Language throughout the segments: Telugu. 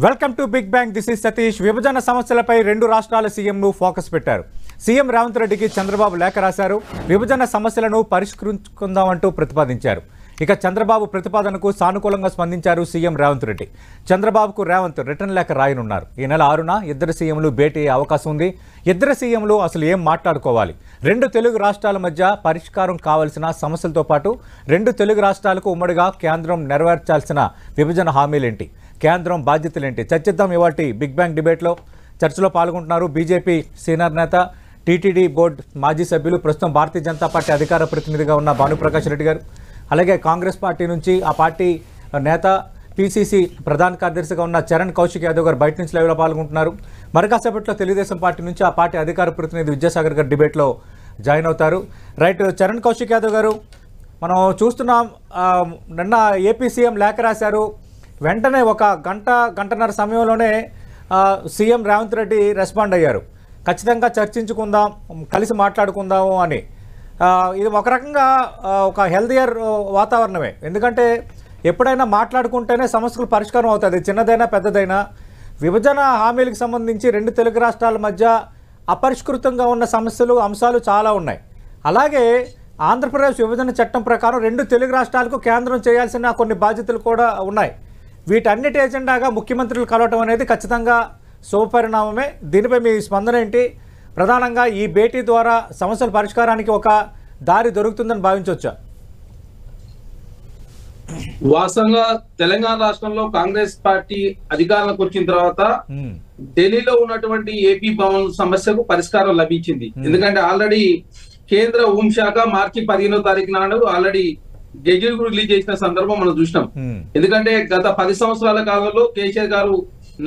Welcome to Big Bang. This is Satish. విభజన సమస్యలపై రెండు రాష్ట్రాల సీఎంలు ఫోకస్ పెట్టారు. సీఎం రేవంత్ రెడ్డికి చంద్రబాబు లేఖ రాశారు. విభజన సమస్యలను పరిష్కరించుకుందామంటూ ప్రతిపాదించారు. ఇక చంద్రబాబు ప్రతిపాదనకు సానుకూలంగా స్పందించారు సీఎం రేవంత్ రెడ్డి. చంద్రబాబుకు రేవంత్ రిటర్న్ లేఖ రాయనున్నారు. ఈ నెల 6న ఇద్దరు సీఎంలు భేటీ అయ్యే అవకాశం ఉంది. ఇద్దరు సీఎంలు అసలు ఏం మాట్లాడుకోవాలి, రెండు తెలుగు రాష్ట్రాల మధ్య పరిష్కారం కావాల్సిన సమస్యలతో పాటు రెండు తెలుగు రాష్ట్రాలకు ఉమ్మడిగా కేంద్రం నెరవేర్చాల్సిన విభజన హామీలేంటి, కేంద్రం బాధ్యతలేంటి చర్చిద్దాం ఇవాల్టి బిగ్ బ్యాంగ్ డిబేట్లో. చర్చలో పాల్గొంటున్నారు బీజేపీ సీనియర్ నేత, టీటీడీ బోర్డు మాజీ సభ్యులు, ప్రస్తుతం భారతీయ జనతా పార్టీ అధికార ప్రతినిధిగా ఉన్న భానుప్రకాష్ రెడ్డి గారు, అలాగే కాంగ్రెస్ పార్టీ నుంచి ఆ పార్టీ నేత పీసీసీ ప్రధాన కార్యదర్శిగా ఉన్న చరణ్ కౌశిక్ యాదవ్ గారు బయట నుంచి లైవ్లో పాల్గొంటున్నారు. మరికాసేపట్లో తెలుగుదేశం పార్టీ నుంచి ఆ పార్టీ అధికార ప్రతినిధి విద్యాసాగర్ గారు డిబేట్లో జాయిన్ అవుతారు. రైట్, చరణ్ కౌశిక్ యాదవ్ గారు, మనం చూస్తున్నాం నిన్న ఏపీ సీఎం లేఖ రాశారు. వెంటనే ఒక గంటన్నర సమయంలోనే సీఎం రేవంత్ రెడ్డి రెస్పాండ్ అయ్యారు. ఖచ్చితంగా చర్చించుకుందాం, కలిసి మాట్లాడుకుందాము అని. ఇది ఒక రకంగా ఒక హెల్దియర్ వాతావరణమే. ఎందుకంటే ఎప్పుడైనా మాట్లాడుకుంటేనే సమస్యలు పరిష్కారం అవుతుంది, చిన్నదైనా పెద్దదైనా. విభజన హామీలకు సంబంధించి రెండు తెలుగు రాష్ట్రాల మధ్య అపరిష్కృతంగా ఉన్న సమస్యలు, అంశాలు చాలా ఉన్నాయి. అలాగే ఆంధ్రప్రదేశ్ విభజన చట్టం ప్రకారం రెండు తెలుగు రాష్ట్రాలకు కేంద్రం చేయాల్సిన కొన్ని బాధ్యతలు కూడా ఉన్నాయి. వీటన్నిటి ఎజెండాగా ముఖ్యమంత్రులు కలవటం అనేది ఖచ్చితంగా శుభపరిణామమే. దీనిపై మీ స్పందన ఏంటి? ప్రధానంగా ఈ భేటీ ద్వారా సమస్యల పరిష్కారానికి ఒక దారి దొరుకుతుందని భావించవచ్చా? వాస్తవంగా తెలంగాణ రాష్ట్రంలో కాంగ్రెస్ పార్టీ అధికారంలోకి వచ్చిన తర్వాత ఢిల్లీలో ఉన్నటువంటి ఏపీ భవన్ సమస్యకు పరిష్కారం లభించింది. ఎందుకంటే ఆల్రెడీ కేంద్ర హోంశాఖ మార్చి 15వ తారీఖు నాడు ఆల్రెడీ గెజెట్ రిలీజ్ చేసిన సందర్భం మనం చూసినాం. ఎందుకంటే గత 10 సంవత్సరాల కాలంలో కేసీఆర్ గారు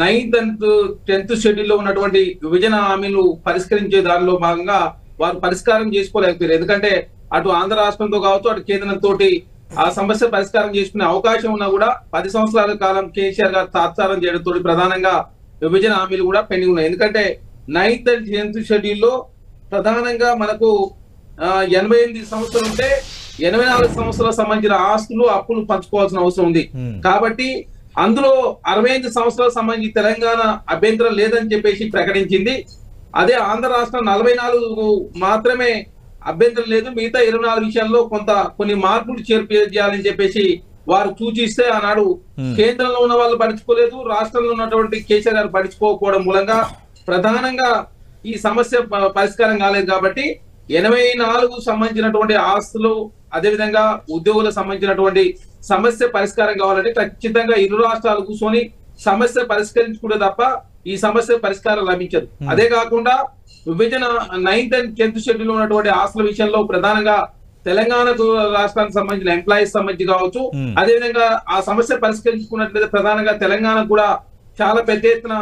9th and 10th షెడ్యూల్ లో ఉన్నటువంటి విభజన హామీలు పరిష్కరించే దానిలో భాగంగా వారు పరిష్కారం చేసుకోలేకపోయారు. ఎందుకంటే అటు ఆంధ్ర రాష్ట్రంతో కావచ్చు, అటు కేంద్రంతో ఆ సమస్య పరిష్కారం చేసుకునే అవకాశం ఉన్నా కూడా 10 సంవత్సరాల కాలం కేసీఆర్ గారు తాత్సారం చేయడంతో ప్రధానంగా విభజన హామీలు కూడా పెండింగ్ ఉన్నాయి. ఎందుకంటే 9th and 10th షెడ్యూల్ లో ప్రధానంగా మనకు 88 సంవత్సరాలు ఉంటే 84 సంవత్సరాలకు సంబంధించిన ఆస్తులు, అప్పులు పంచుకోవాల్సిన అవసరం ఉంది. కాబట్టి అందులో 65 సంవత్సరాలకు సంబంధించి తెలంగాణ అభ్యంతరం లేదని చెప్పేసి ప్రకటించింది. అదే ఆంధ్ర రాష్ట్రం 44 మాత్రమే అభ్యంతరం లేదు, మిగతా 24 విషయాల్లో కొన్ని మార్పులు చేయాలని చెప్పేసి వారు సూచిస్తే ఆనాడు కేంద్రంలో ఉన్న వాళ్ళు పట్టించుకోలేదు, రాష్ట్రంలో ఉన్నటువంటి కేసీఆర్ గారు పట్టించుకోకపోవడం మూలంగా ప్రధానంగా ఈ సమస్య పరిష్కారం కాలేదు. కాబట్టి 84 సంబంధించినటువంటి ఆస్తులు, అదేవిధంగా ఉద్యోగులకు సంబంధించినటువంటి సమస్య పరిష్కారం కావాలంటే ఖచ్చితంగా ఇరు రాష్ట్రాలు కూర్చొని సమస్య పరిష్కరించుకుంటే తప్ప ఈ సమస్య పరిష్కారం లభించదు. అదే కాకుండా విభజన 9th and 10th షెడ్యూల్ ఉన్నటువంటి ఆస్తుల విషయంలో ప్రధానంగా తెలంగాణ రాష్ట్రానికి సంబంధించిన ఎంప్లాయీస్ సంబంధించి కావచ్చు, అదేవిధంగా ఆ సమస్య పరిష్కరించుకున్నట్లయితే ప్రధానంగా తెలంగాణ కూడా చాలా పెద్ద ఎత్తున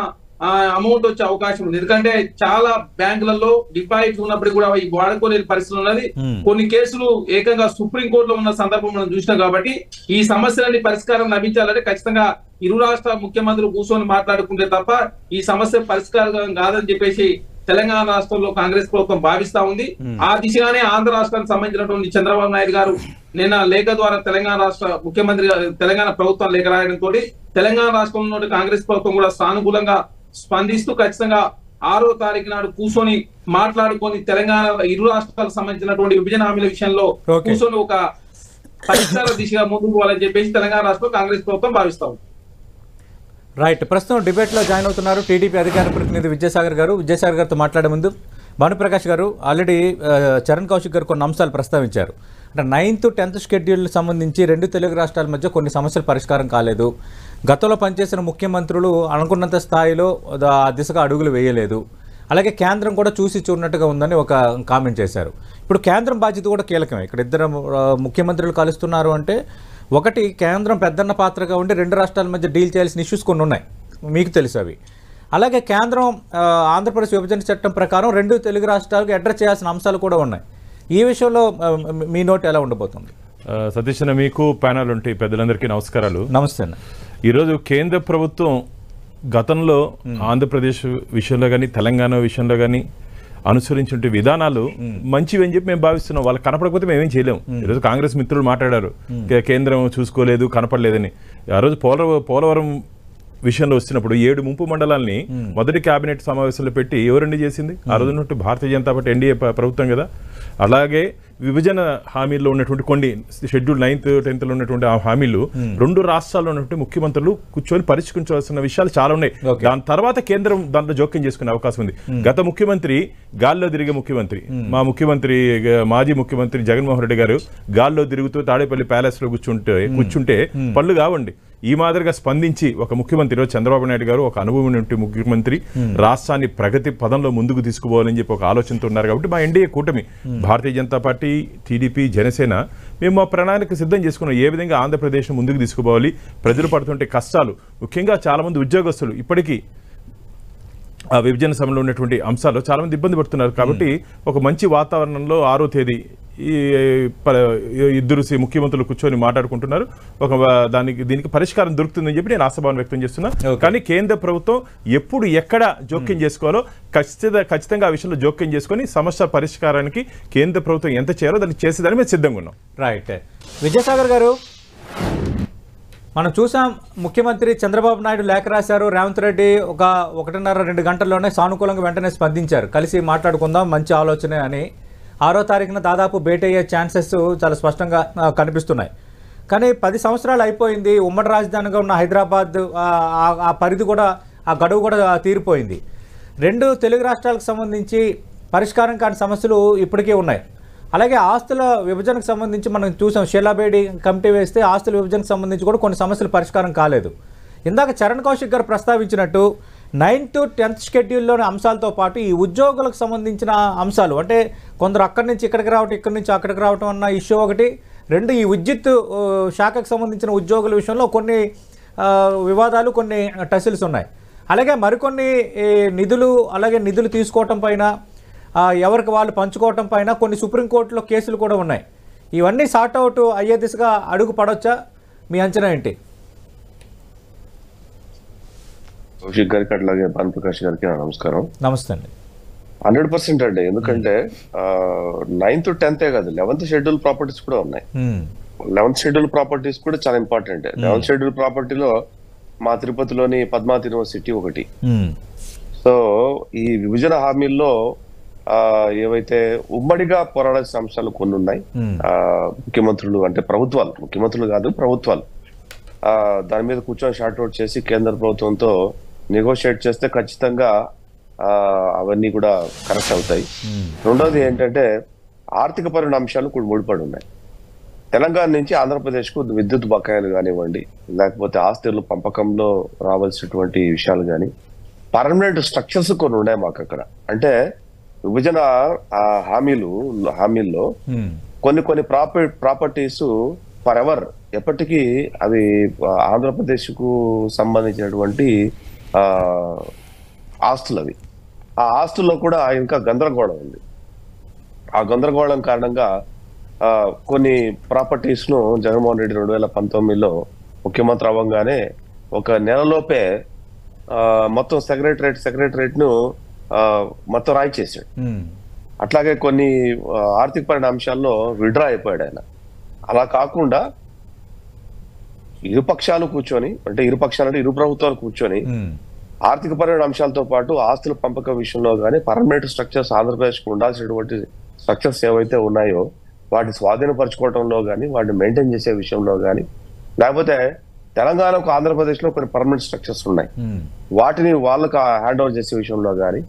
అమౌంట్ వచ్చే అవకాశం ఉంది. ఎందుకంటే చాలా బ్యాంకులలో డిపాజిట్ ఉన్నప్పుడు కూడా ఈ వాడుకోలేని పరిస్థితులు ఉన్నది. కొన్ని కేసులు ఏకంగా సుప్రీం కోర్టులో ఉన్న సందర్భం మనం చూసినాం. కాబట్టి ఈ సమస్యలని పరిష్కారం లభించాలంటే ఖచ్చితంగా ఇరు రాష్ట్ర ముఖ్యమంత్రులు కూర్చొని మాట్లాడుకుంటే తప్ప ఈ సమస్య పరిష్కారం కాదని చెప్పేసి తెలంగాణ రాష్ట్రంలో కాంగ్రెస్ ప్రభుత్వం భావిస్తా ఉంది. ఆ దిశగానే ఆంధ్ర రాష్ట్రానికి సంబంధించినటువంటి చంద్రబాబు నాయుడు గారు నిన్న లేఖ ద్వారా తెలంగాణ రాష్ట్ర ముఖ్యమంత్రి, తెలంగాణ ప్రభుత్వం లేఖ రాయడంతో తెలంగాణ రాష్ట్రంలో కాంగ్రెస్ ప్రభుత్వం కూడా సానుకూలంగా స్పందిస్తూ ఖచ్చితంగా 6వ తారీఖు నాడు కూర్చొని మాట్లాడుకొని తెలంగాణ ఇరు రాష్ట్రాలకు సంబంధించినటువంటి విభజన హామీల విషయంలో కూర్చొని ఒక పరిష్కార దిశగా ముందుకు పోవాలని చెప్పేసి తెలంగాణ రాష్ట్రంలో కాంగ్రెస్ ప్రభుత్వం భావిస్తాం. రైట్, ప్రస్తుతం డిబేట్లో జాయిన్ అవుతున్నారు టీడీపీ అధికార ప్రతినిధి విద్యాసాగర్ గారు. విద్యాసాగర్ గారితో మాట్లాడే ముందు భానుప్రకాష్ గారు, ఆల్రెడీ చరణ్ కౌశిక్ గారు కొన్ని అంశాలు ప్రస్తావించారు. అంటే 9th, 10th షెడ్యూల్ సంబంధించి రెండు తెలుగు రాష్ట్రాల మధ్య కొన్ని సమస్యలు పరిష్కారం కాలేదు. గతంలో పనిచేసిన ముఖ్యమంత్రులు అనుకున్నంత స్థాయిలో ఆ దిశగా అడుగులు వేయలేదు. అలాగే కేంద్రం కూడా చూసి చూడనట్టుగా ఉందని ఒక కామెంట్ చేశారు. ఇప్పుడు కేంద్రం బాధ్యత కూడా కీలకమే. ఇక్కడ ఇద్దరు ముఖ్యమంత్రులు కలుస్తున్నారు అంటే ఒకటి కేంద్రం పెద్దన్న పాత్రగా ఉండి రెండు రాష్ట్రాల మధ్య డీల్ చేయాల్సిన ఇష్యూస్ కొన్ని ఉన్నాయి, మీకు తెలుసు అవి. అలాగే కేంద్రం ఆంధ్రప్రదేశ్ విభజన చట్టం ప్రకారం రెండు తెలుగు రాష్ట్రాలకు అడ్రస్ చేయాల్సిన అంశాలు కూడా ఉన్నాయి. ఈ విషయంలో మీ నోట్ ఎలా ఉండబోతుంది? సతీష్ అన్న, మీకు ప్యానల్ ఉంటే పెద్దలందరికీ నమస్కారాలు. నమస్తే అన్న. ఈరోజు కేంద్ర ప్రభుత్వం గతంలో ఆంధ్రప్రదేశ్ విషయంలో కానీ తెలంగాణ విషయంలో కానీ అనుసరించే విధానాలు మంచివి అని చెప్పి మేము భావిస్తున్నాం. వాళ్ళు కనపడకపోతే మేమేం చేయలేము. ఈరోజు కాంగ్రెస్ మిత్రులు మాట్లాడారు కేంద్రం చూసుకోలేదు, కనపడలేదని. ఆ రోజు పోలవరం విషయంలో వచ్చినప్పుడు 7 ముంపు మండలాల్ని మొదటి కేబినెట్ సమావేశంలో పెట్టి ఎవరండి చేసింది? ఆ రోజు ఉన్నట్టు భారతీయ జనతా పార్టీ ఎన్డీఏ ప్రభుత్వం కదా. అలాగే విభజన హామీల్లో ఉన్నటువంటి కొన్ని షెడ్యూల్ 9th 10th లో ఉన్నటువంటి ఆ హామీలు 2 రాష్ట్రాల్లో ఉన్నటువంటి ముఖ్యమంత్రులు కూర్చొని పరిష్కరించాల్సిన విషయాలు చాలా ఉన్నాయి. దాని తర్వాత కేంద్రం దాంట్లో జోక్యం చేసుకునే అవకాశం ఉంది. గత ముఖ్యమంత్రి గాల్లో తిరిగే ముఖ్యమంత్రి, మా ముఖ్యమంత్రి మాజీ ముఖ్యమంత్రి జగన్మోహన్ రెడ్డి గారు గాల్లో తిరుగుతూ తాడేపల్లి ప్యాలెస్ లో కూర్చుంటే పళ్ళు కావండి. ఈ మాదిరిగా స్పందించి ఒక ముఖ్యమంత్రి చంద్రబాబు నాయుడు గారు ఒక అనుభవం ముఖ్యమంత్రి రాష్ట్రాన్ని ప్రగతి పదంలో ముందుకు తీసుకుపోవాలని చెప్పి ఒక ఆలోచనతో ఉన్నారు. కాబట్టి మా ఎన్డీఏ కూటమి భారతీయ జనతా పార్టీ, టీడీపీ, జనసేన మేము మా ప్రణాళిక సిద్ధం చేసుకున్నాం. ఏ విధంగా ఆంధ్రప్రదేశ్ ముందుకు తీసుకుపోవాలి, ప్రజలు పడుతుంటే కష్టాలు, ముఖ్యంగా చాలా మంది ఉద్యోగస్తులు ఇప్పటికీ ఆ విభజన సమయంలో ఉన్నటువంటి అంశాలు చాలా మంది ఇబ్బంది పడుతున్నారు. కాబట్టి ఒక మంచి వాతావరణంలో 6వ తేదీ ఈ ఇద్దరు ముఖ్యమంత్రులు కూర్చొని మాట్లాడుకుంటున్నారు. దీనికి పరిష్కారం దొరుకుతుందని చెప్పి నేను ఆశాభావం వ్యక్తం చేస్తున్నా. కానీ కేంద్ర ప్రభుత్వం ఎప్పుడు ఎక్కడ జోక్యం చేసుకోవాలో ఖచ్చితంగా ఆ విషయంలో జోక్యం చేసుకొని సమస్య పరిష్కారానికి కేంద్ర ప్రభుత్వం ఎంత చేయాలో దాన్ని చేసేదాన్ని మేము సిద్ధంగా ఉన్నాం. రైట్. విజయసాగర్ గారు, మనం చూసాం ముఖ్యమంత్రి చంద్రబాబు నాయుడు లేఖ రాశారు. రేవంత్ రెడ్డి 1.5-2 గంటల్లోనే సానుకూలంగా వెంటనే స్పందించారు. కలిసి మాట్లాడుకుందాం, మంచి ఆలోచనే అని. 6వ తారీఖున దాదాపు భేటీ అయ్యే ఛాన్సెస్ చాలా స్పష్టంగా కనిపిస్తున్నాయి. కానీ 10 సంవత్సరాలు అయిపోయింది. ఉమ్మడి రాజధానిగా ఉన్న హైదరాబాద్ ఆ పరిధి కూడా, ఆ గడువు కూడా తీరిపోయింది. 2 తెలుగు రాష్ట్రాలకు సంబంధించి పరిష్కారం కాని సమస్యలు ఇప్పటికీ ఉన్నాయి. అలాగే ఆస్తుల విభజనకు సంబంధించి మనం చూసాం, షీలాబేడి కమిటీ వేస్తే ఆస్తుల విభజనకు సంబంధించి కూడా కొన్ని సమస్యలు పరిష్కారం కాలేదు. ఇందాక చరణ్ కౌశిక్ గారు ప్రస్తావించినట్టు 9th to 10th షెడ్యూల్లోని అంశాలతో పాటు ఈ ఉద్యోగులకు సంబంధించిన అంశాలు, అంటే కొందరు అక్కడి నుంచి ఇక్కడికి రావటం, ఇక్కడి నుంచి అక్కడికి రావటం అన్న ఇష్యూ ఒకటి. 2, ఈ విద్యుత్ శాఖకు సంబంధించిన ఉద్యోగుల విషయంలో కొన్ని వివాదాలు, కొన్ని టసిల్స్ ఉన్నాయి. అలాగే మరికొన్ని నిధులు తీసుకోవటం పైన, ఎవరికి వాళ్ళు పంచుకోవటం పైన కొన్ని సుప్రీంకోర్టులో కేసులు కూడా ఉన్నాయి. ఇవన్నీ సార్ట్అవుట్ అయ్యే దిశగా అడుగు పడవచ్చా? మీ అంచనా ఏంటి? కౌశిక్ గారికి అట్లాగే భానుప్రకాష్ గారికి నమస్కారం. నమస్తే అండి. 100% అండి. ఎందుకంటే 9th to 10th కాదు, 11th షెడ్యూల్ ప్రాపర్టీస్ కూడా ఉన్నాయి. 11th షెడ్యూల్ ప్రాపర్టీస్ కూడా చాలా ఇంపార్టెంట్. 11th షెడ్యూల్ ప్రాపర్టీలో మా తిరుపతిలోని పద్మావతి యూనివర్సిటీ ఒకటి. సో ఈ విభజన హామీల్లో ఏవైతే ఉమ్మడిగా పోరాడాల్సిన అంశాలు కొన్ని ఉన్నాయి. ముఖ్యమంత్రులు అంటే ముఖ్యమంత్రులు కాదు ప్రభుత్వాలు దాని మీద కూర్చొని షార్ట్ అవుట్ చేసి కేంద్ర ప్రభుత్వంతో నెగోషియేట్ చేస్తే ఖచ్చితంగా అవన్నీ కూడా కరెక్ట్ అవుతాయి. రెండోది ఏంటంటే ఆర్థిక పరమైన అంశాలు కూడా ముడిపడి ఉన్నాయి. తెలంగాణ నుంచి ఆంధ్రప్రదేశ్కు విద్యుత్ బకాయిలు కానివ్వండి, లేకపోతే ఆస్తుల పంపకంలో రావాల్సినటువంటి విషయాలు కానీ, పర్మనెంట్ స్ట్రక్చర్స్ కొన్ని ఉన్నాయి మాకు అక్కడ. అంటే విభజన హామీల్లో కొన్ని ప్రాపర్టీస్ ఫర్ ఎవర్ ఎప్పటికీ అవి ఆంధ్రప్రదేశ్ కు సంబంధించినటువంటి ఆస్తులు. అవి ఆ ఆస్తుల్లో కూడా ఇంకా గందరగోళం ఉంది. ఆ గందరగోళం కారణంగా కొన్ని ప్రాపర్టీస్ ను జగన్మోహన్ రెడ్డి 2019లో ముఖ్యమంత్రి అవ్వగానే ఒక నెలలోపే మొత్తం సెక్రటరేట్ ను మొత్తం రాయి చేశాడు. అట్లాగే కొన్ని ఆర్థిక పరమైన అంశాల్లో విడ్రా అయిపోయాడు ఆయన. అలా కాకుండా ఇరు ప్రభుత్వాలు కూర్చొని ఆర్థిక పరమైన అంశాలతో పాటు ఆస్తుల పంపకం విషయంలో కానీ, పర్మనెంట్ స్ట్రక్చర్స్ ఆంధ్రప్రదేశ్ కు ఉండాల్సినటువంటి స్ట్రక్చర్స్ ఏవైతే ఉన్నాయో వాటిని స్వాధీనపరచుకోవడంలో కానీ, వాటిని మెయింటైన్ చేసే విషయంలో కానీ, లేకపోతే తెలంగాణకు ఆంధ్రప్రదేశ్ లో కొన్ని పర్మనెంట్ స్ట్రక్చర్స్ ఉన్నాయి, వాటిని వాళ్ళకు హ్యాండ్ ఓవర్ చేసే విషయంలో కానీ,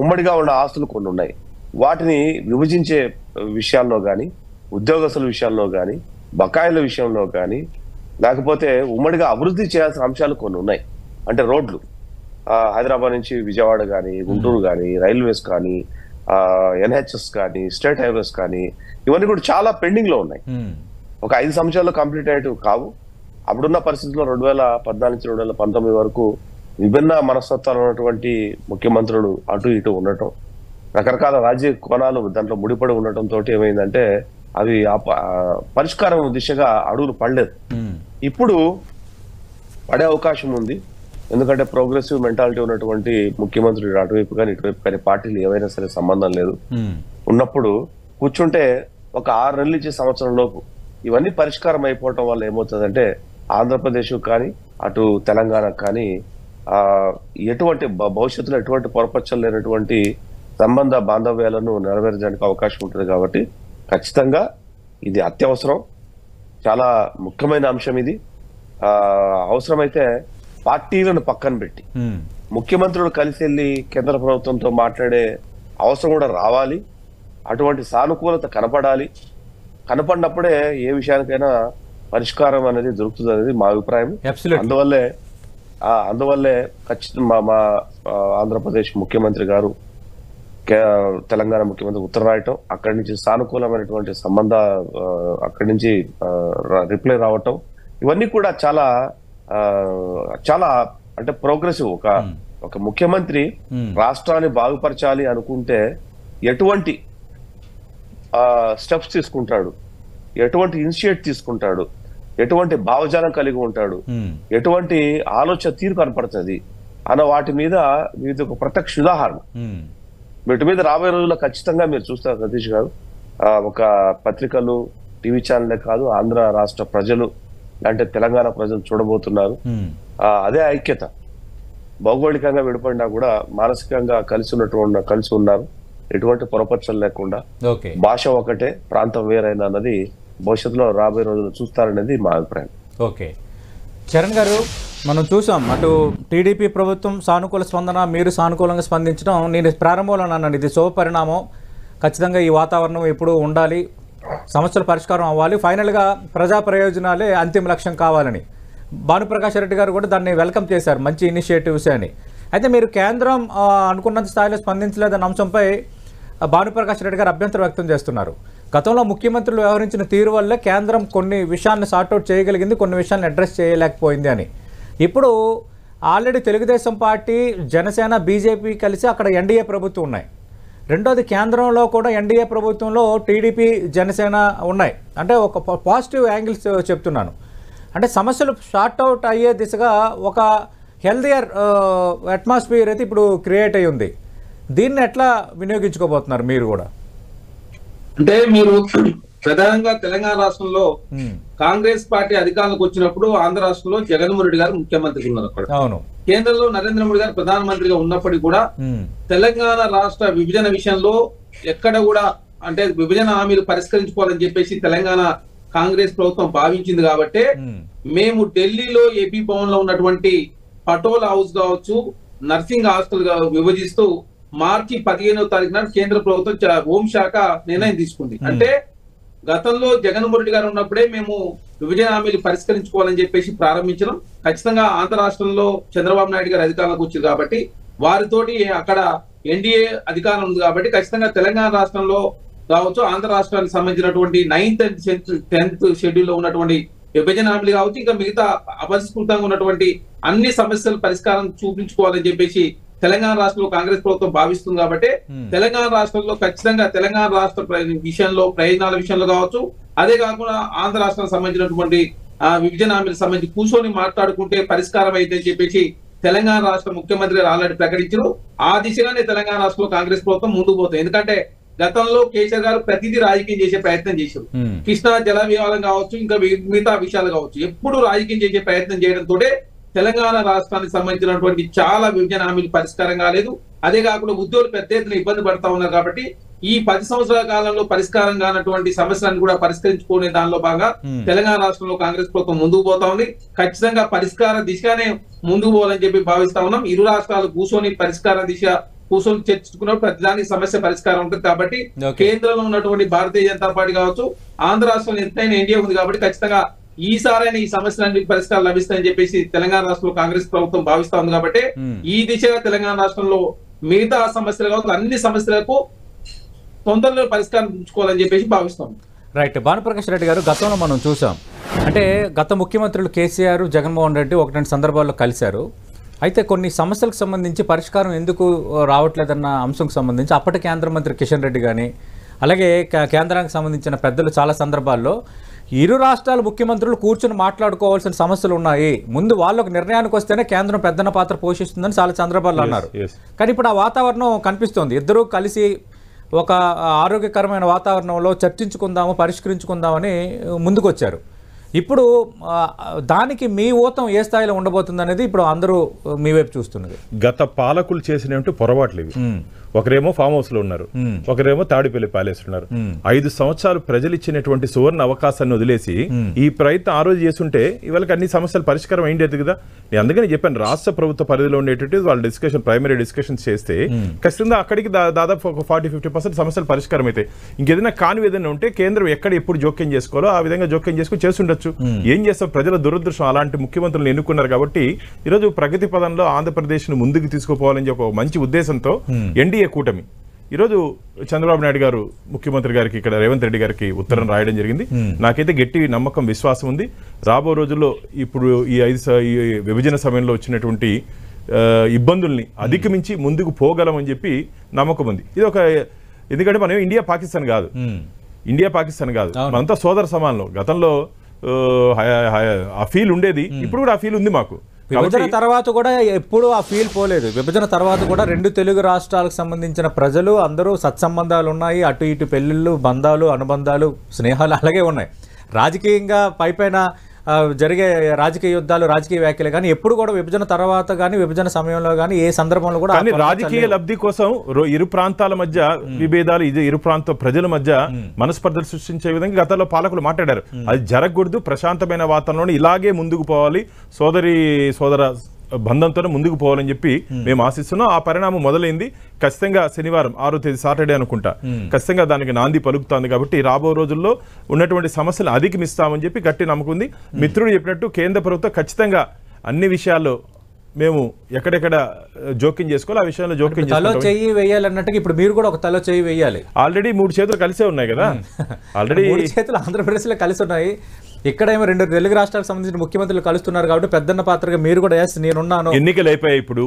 ఉమ్మడిగా ఉన్న ఆస్తులు కొన్ని ఉన్నాయి, వాటిని విభజించే విషయాల్లో కానీ, ఉద్యోగస్తుల విషయాల్లో కానీ, బకాయిల విషయంలో కానీ, లేకపోతే ఉమ్మడిగా అభివృద్ధి చేయాల్సిన అంశాలు కొన్ని ఉన్నాయి. అంటే రోడ్లు, హైదరాబాద్ నుంచి విజయవాడ కానీ, గుంటూరు కానీ, రైల్వేస్ కానీ, ఎన్హెచ్ఎస్ కానీ, స్టేట్ హైవేస్ కానీ, ఇవన్నీ కూడా చాలా పెండింగ్ లో ఉన్నాయి. ఒక 5 సంవత్సరాల్లో కంప్లీట్ అయ్యేటివి కావు. అప్పుడున్న పరిస్థితుల్లో 2014 నుంచి 2019 వరకు విభిన్న మనస్తత్వాలు ఉన్నటువంటి ముఖ్యమంత్రులు అటు ఇటు ఉండటం, రకరకాల రాజకీయ కోణాలు దాంట్లో ముడిపడి ఉండటంతో ఏమైందంటే అవి పరిష్కారం దిశగా అడుగులు పడలేదు. ఇప్పుడు పడే అవకాశం ఉంది. ఎందుకంటే ప్రోగ్రెసివ్ మెంటాలిటీ ఉన్నటువంటి ముఖ్యమంత్రులు అటువైపు కానీ ఇటువైపు కానీ పార్టీలు ఏవైనా సరే సంబంధం లేదు ఉన్నప్పుడు కూర్చుంటే ఒక 6 నెలల నుంచి సంవత్సరం లోపు ఇవన్నీ పరిష్కారం అయిపోవటం వల్ల ఏమవుతుందంటే ఆంధ్రప్రదేశ్ కానీ అటు తెలంగాణకు కానీ ఎటువంటి భవిష్యత్తులో ఎటువంటి పొరపచ్చలు లేనటువంటి సంబంధ బాంధవ్యాలను నెరవేర్చడానికి అవకాశం ఉంటుంది. కాబట్టి ఖచ్చితంగా ఇది అత్యవసరం, చాలా ముఖ్యమైన అంశం ఇది. అవసరమైతే పార్టీలను పక్కన పెట్టి ముఖ్యమంత్రులు కలిసి వెళ్ళి కేంద్ర ప్రభుత్వంతో మాట్లాడే అవసరం కూడా రావాలి. అటువంటి సానుకూలత కనపడాలి. కనపడినప్పుడే ఏ విషయానికైనా పరిష్కారం అనేది దొరుకుతుంది అనేది మా అభిప్రాయం. అందువల్లే ఖచ్చితంగా మా ఆంధ్రప్రదేశ్ ముఖ్యమంత్రి గారు తెలంగాణ ముఖ్యమంత్రి ఉత్తరం రాయటం, అక్కడి నుంచి సానుకూలమైనటువంటి సంబంధ అక్కడి నుంచి రిప్లై రావటం, ఇవన్నీ కూడా చాలా చాలా అంటే ప్రోగ్రెసివ్. ఒక ముఖ్యమంత్రి రాష్ట్రాన్ని బాగుపరచాలి అనుకుంటే ఎటువంటి స్టెప్స్ తీసుకుంటాడు, ఎటువంటి ఇనిషియేట్ తీసుకుంటాడు, ఎటువంటి భావజాలం కలిగి ఉంటాడు, ఎటువంటి ఆలోచన తీరు కనపడుతుంది అన్న వాటి మీద ఇది ఒక ప్రత్యక్ష ఉదాహరణ. వీటి మీద రాబోయే రోజుల్లో ఖచ్చితంగా మీరు చూస్తారు సతీష్ గారు. ఒక పత్రికలు, టీవీ ఛానలే కాదు, ఆంధ్ర రాష్ట్ర ప్రజలు అంటే తెలంగాణ ప్రజలు చూడబోతున్నారు. అదే ఐక్యత. భౌగోళికంగా విడిపడినా కూడా మానసికంగా కలిసి ఉన్నారు. ఎటువంటి పొరపచ్చలు లేకుండా, భాష ఒకటే, ప్రాంతం వేరైనా అన్నది భవిష్యత్తులో రాబోయే రోజులు చూస్తారనేది మా అభిప్రాయం. ఓకే చరణ్ గారు, మనం చూసాం అటు టీడీపీ ప్రభుత్వం సానుకూల స్పందన, మీరు సానుకూలంగా స్పందించడం. నేను ప్రారంభంలో అన్నాను ఇది శుభపరిణామం, ఖచ్చితంగా ఈ వాతావరణం ఎప్పుడూ ఉండాలి, సమస్యల పరిష్కారం అవ్వాలి, ఫైనల్గా ప్రజా ప్రయోజనాలే అంతిమ లక్ష్యం కావాలని. భానుప్రకాష్ రెడ్డి గారు కూడా దాన్ని వెల్కమ్ చేశారు, మంచి ఇనిషియేటివ్స్ అని. అయితే మీరు కేంద్రం అనుకున్నంత స్థాయిలో స్పందించలేదన్న అంశంపై భానుప్రకాష్ రెడ్డి గారు అభ్యంతరం వ్యక్తం చేస్తున్నారు. గతంలో ముఖ్యమంత్రులు వ్యవహరించిన తీరు వల్ల కేంద్రం కొన్ని విషయాన్ని సార్ట్అవుట్ చేయగలిగింది, కొన్ని విషయాలను అడ్రస్ చేయలేకపోయింది అని. ఇప్పుడు already Telugu Desam party, Janasena, BJP కలిసి అక్కడ ఎన్డీఏ ప్రభుత్వం ఉన్నాయి. రెండోది కేంద్రంలో కూడా ఎన్డీఏ ప్రభుత్వంలో టీడీపీ, జనసేన ఉన్నాయి. అంటే ఒక పాజిటివ్ యాంగిల్స్ చెప్తున్నాను. అంటే సమస్యలు సార్ట్అవుట్ అయ్యే దిశగా ఒక హెల్దియర్ అట్మాస్ఫియర్ అయితే ఇప్పుడు క్రియేట్ అయ్యి ఉంది. దీన్ని ఎట్లా వినియోగించుకోబోతున్నారు మీరు కూడా? అంటే మీరు ప్రధానంగా తెలంగాణ రాష్ట్రంలో కాంగ్రెస్ పార్టీ అధికారంలోకి వచ్చినప్పుడు ఆంధ్ర రాష్ట్రంలో జగన్మోహన్ రెడ్డి గారు ముఖ్యమంత్రిగా ఉన్నారు. అక్కడ అవును, కేంద్రంలో నరేంద్ర మోడీ గారు ప్రధానమంత్రిగా ఉన్నప్పటికీ కూడా తెలంగాణ రాష్ట్ర విభజన విషయంలో ఎక్కడ కూడా అంటే విభజన హామీలు పరిష్కరించుకోవాలని చెప్పేసి తెలంగాణ కాంగ్రెస్ ప్రభుత్వం భావించింది. కాబట్టి మేము ఢిల్లీలో ఏపీ భవన్ లో ఉన్నటువంటి పటోల్ హౌస్ కావచ్చు, నర్సింగ్ హాస్టల్ విభజిస్తూ మార్చి 15వ తారీఖున కేంద్ర ప్రభుత్వం హోంశాఖ నిర్ణయం తీసుకుంది. అంటే గతంలో జగన్మోహన్ రెడ్డి గారు ఉన్నప్పుడే మేము విభజన హామీలు పరిష్కరించుకోవాలని చెప్పేసి ప్రారంభించడం. ఖచ్చితంగా ఆంధ్ర రాష్ట్రంలో చంద్రబాబు నాయుడు గారు అధికారంలోకి వచ్చారు కాబట్టి వారితోటి అక్కడ ఎన్డీఏ అధికారం ఉంది కాబట్టి ఖచ్చితంగా తెలంగాణ రాష్ట్రంలో కావచ్చు, ఆంధ్ర రాష్ట్రానికి సంబంధించినటువంటి 9th and 10th షెడ్యూల్ లో ఉన్నటువంటి విభజన హామీలు కావచ్చు, ఇంకా మిగతా అపరిష్కృతంగా ఉన్నటువంటి అన్ని సమస్యలు పరిష్కారం చూపించుకోవాలని చెప్పేసి తెలంగాణ రాష్ట్రంలో కాంగ్రెస్ ప్రభుత్వం భావిస్తుంది. కాబట్టి తెలంగాణ రాష్ట్రంలో ఖచ్చితంగా తెలంగాణ రాష్ట్ర విషయంలో ప్రయోజనాల విషయంలో కావచ్చు, అదే కాకుండా ఆంధ్ర రాష్ట్రానికి సంబంధించినటువంటి విభజన హామీలకు సంబంధించి కూర్చొని మాట్లాడుకుంటే పరిష్కారం అయితే అని చెప్పేసి తెలంగాణ రాష్ట్ర ముఖ్యమంత్రి గారు ఆల్రెడీ ప్రకటించారు. ఆ దిశగానే తెలంగాణ రాష్ట్రంలో కాంగ్రెస్ ప్రభుత్వం ముందుకు పోతుంది. ఎందుకంటే గతంలో కేసీఆర్ గారు ప్రతిదీ రాజకీయం చేసే ప్రయత్నం చేశారు. కృష్ణా జల వివాదం కావచ్చు, ఇంకా మిగతా విషయాలు కావచ్చు, ఎప్పుడు రాజకీయం చేసే ప్రయత్నం చేయడంతో తెలంగాణ రాష్ట్రానికి సంబంధించినటువంటి చాలా విభజన హామీలు పరిష్కారం కాలేదు. అదే కాకుండా ఉద్యోగులు పెద్ద ఎత్తున ఇబ్బంది పడతా ఉన్నారు. కాబట్టి ఈ 10 సంవత్సరాల కాలంలో పరిష్కారం కానటువంటి సమస్యలను కూడా పరిష్కరించుకునే దానిలో భాగంగా తెలంగాణ రాష్ట్రంలో కాంగ్రెస్ ప్రభుత్వం ముందుకు పోతా ఉంది. ఖచ్చితంగా పరిష్కార దిశగానే ముందుకు పోవాలని చెప్పి భావిస్తా ఉన్నాం. ఇరు రాష్ట్రాలు కూర్చొని పరిష్కార దిశ కూర్చొని చర్చించుకున్నప్పుడు ప్రతిదానికి సమస్య పరిష్కారం ఉంటుంది. కాబట్టి కేంద్రంలో ఉన్నటువంటి భారతీయ జనతా పార్టీ కావచ్చు, ఆంధ్ర రాష్ట్రంలో ఎంతైనా ఎన్డీఏ ఉంది కాబట్టి ఖచ్చితంగా ఈసారైనా ఈ సమస్యలన్నీ పరిష్కారం లభిస్తాయని చెప్పేసి తెలంగాణ రాష్ట్రంలో కాంగ్రెస్ ప్రభుత్వం భావిస్తా ఉంది. కాబట్టి ఈ దిశగా తెలంగాణ రాష్ట్రంలో మిగతా సమస్యలు కావచ్చు, అన్ని సమస్యలకు తొందరలో పరిష్కారం ఉంచుకోవాలని చెప్పేసి భావిస్తాం. రైట్. భానుప్రకాష్ రెడ్డి గారు, గతంలో మనం చూసాం అంటే గత ముఖ్యమంత్రులు కేసీఆర్, జగన్మోహన్ రెడ్డి 1-2 సందర్భాల్లో కలిశారు. అయితే కొన్ని సమస్యలకు సంబంధించి పరిష్కారం ఎందుకు రావట్లేదన్న అంశంకు సంబంధించి అప్పటి కేంద్ర మంత్రి కిషన్ రెడ్డి కానీ అలాగే కేంద్రానికి సంబంధించిన పెద్దలు చాలా సందర్భాల్లో ఇరు రాష్ట్రాల ముఖ్యమంత్రులు కూర్చొని మాట్లాడుకోవాల్సిన సమస్యలు ఉన్నాయి, ముందు వాళ్ళకు నిర్ణయానికి వస్తేనే కేంద్రం పెద్దన పాత్ర పోషిస్తుందని చాలా సందర్భాల్లో అన్నారు. కానీ ఇప్పుడు ఆ వాతావరణం కనిపిస్తోంది. ఇద్దరూ కలిసి ఒక ఆరోగ్యకరమైన వాతావరణంలో చర్చించుకుందాము, పరిష్కరించుకుందామని ముందుకొచ్చారు. ఇప్పుడు దానికి మీ ఊతం ఏ స్థాయిలో ఉండబోతుంది అనేది ఇప్పుడు అందరూ మీ వైపు చూస్తున్నది. గత పాలకులు చేసినట్టు పొరపాట్లు ఇవి. ఒకరేమో ఫామ్ హౌస్ లో ఉన్నారు, ఒకరేమో తాడిపల్లి ప్యాలెస్ ఉన్నారు. 5 సంవత్సరాలు ప్రజలు ఇచ్చినటువంటి సువర్ణ అవకాశాన్ని వదిలేసి ఈ ప్రయత్నం ఆ రోజు చేస్తుంటే ఇవాళ అన్ని సమస్యలు పరిష్కారం అయింది కదా. నేను అందుకని చెప్పాను, రాష్ట్ర ప్రభుత్వ పరిధిలో ఉండేటువంటి వాళ్ళ డిస్కషన్, ప్రైమరీ డిస్కషన్స్ చేస్తే ఖచ్చితంగా అక్కడికి దాదాపు ఒక 40-50% సమస్యలు పరిష్కారం అయితే, ఇంకేదైనా కాని ఏదైనా ఉంటే కేంద్రం ఎక్కడ ఎప్పుడు జోక్యం చేసుకోవాలో ఆ విధంగా జోక్యం చేసుకుని చేస్తుండొచ్చు. ఏం చేస్తాం, ప్రజల దురదృష్టం అలాంటి ముఖ్యమంత్రులను ఎన్నుకున్నారు కాబట్టి ఈరోజు ప్రగతి పదంలో ఆంధ్రప్రదేశ్ ను ముందుకు తీసుకుపోవాలని చెప్పి ఒక మంచి ఉద్దేశంతో ఎన్డీఏ కూటమి ఈరోజు చంద్రబాబు నాయుడు గారు ముఖ్యమంత్రి గారికి ఇక్కడ రేవంత్ రెడ్డి గారికి ఉత్తరం రాయడం జరిగింది. నాకైతే గట్టి నమ్మకం, విశ్వాసం ఉంది. రాబో రోజుల్లో ఇప్పుడు ఈ విభజన సమయంలో వచ్చినటువంటి ఇబ్బందుల్ని అధిగమించి ముందుకు పోగలమని చెప్పి నమ్మకం ఉంది. ఇది ఒక, ఎందుకంటే మనం ఇండియా పాకిస్తాన్ కాదు, మనంతా సోదర సమానంలో. గతంలో ఆ ఫీల్ ఉండేది, ఇప్పుడు కూడా ఆ ఫీల్ ఉంది మాకు. విభజన తర్వాత కూడా ఎప్పుడు ఆ ఫీల్ పోలేదు. విభజన తర్వాత కూడా 2 తెలుగు రాష్ట్రాలకు సంబంధించిన ప్రజలు అందరూ సత్సంబంధాలు ఉన్నాయి. అటు ఇటు పెళ్లిళ్ళు, బంధాలు, అనుబంధాలు, స్నేహాలు అలాగే ఉన్నాయి. రాజకీయంగా పైపైన జరిగే రాజకీయ యుద్ధాలు, రాజకీయ వ్యాఖ్యలు కానీ ఎప్పుడు కూడా విభజన తర్వాత కానీ విభజన సమయంలో కానీ ఏ సందర్భంలో కూడా రాజకీయ లబ్ధి కోసం ఇరు ప్రాంతాల మధ్య విభేదాలు, ఇరు ప్రాంత ప్రజల మధ్య మనస్పర్ధలు సృష్టించే విధంగా గతంలో పాలకులు మాట్లాడారు. అది జరగకూడదు, ప్రశాంతమైన వాతావరణంలో ఇలాగే ముందుకు పోవాలి, సోదర బంధంతోనే ముందుకు పోవాలని చెప్పి మేము ఆశిస్తున్నాం. ఆ పరిణామం మొదలైంది. ఖచ్చితంగా శనివారం 6వ తేదీ సాటర్డే అనుకుంటా ఖచ్చితంగా దానికి నాంది పలుకుతుంది. కాబట్టి రాబో రోజుల్లో ఉన్నటువంటి సమస్యలు అధిగమిస్తామని చెప్పి గట్టి నమ్మకం ఉంది. మిత్రుడు చెప్పినట్టు కేంద్ర ప్రభుత్వం ఖచ్చితంగా అన్ని విషయాల్లో మేము ఎక్కడెక్కడ జోక్యం చేసుకోవాలి ఆ విషయంలో జోక్యం తలో చెయ్యి వేయాలన్నట్టుగా ఇప్పుడు మీరు కూడా ఒక తలో చెయ్యి వేయాలి. ఆల్రెడీ 3 చేతులు కలిసే ఉన్నాయి కదా, ఆల్రెడీ 3 చేతులు ఆంధ్రప్రదేశ్ లో కలిసి ఉన్నాయి. ఇక్కడేమో 2 తెలుగు రాష్ట్రాలకు సంబంధించిన ముఖ్యమంత్రులు కలుస్తున్నారు కాబట్టి పెద్దన్న పాత్రగా మీరు కూడా నేనున్నాను. ఎన్నికలు అయిపోయాయి, ఇప్పుడు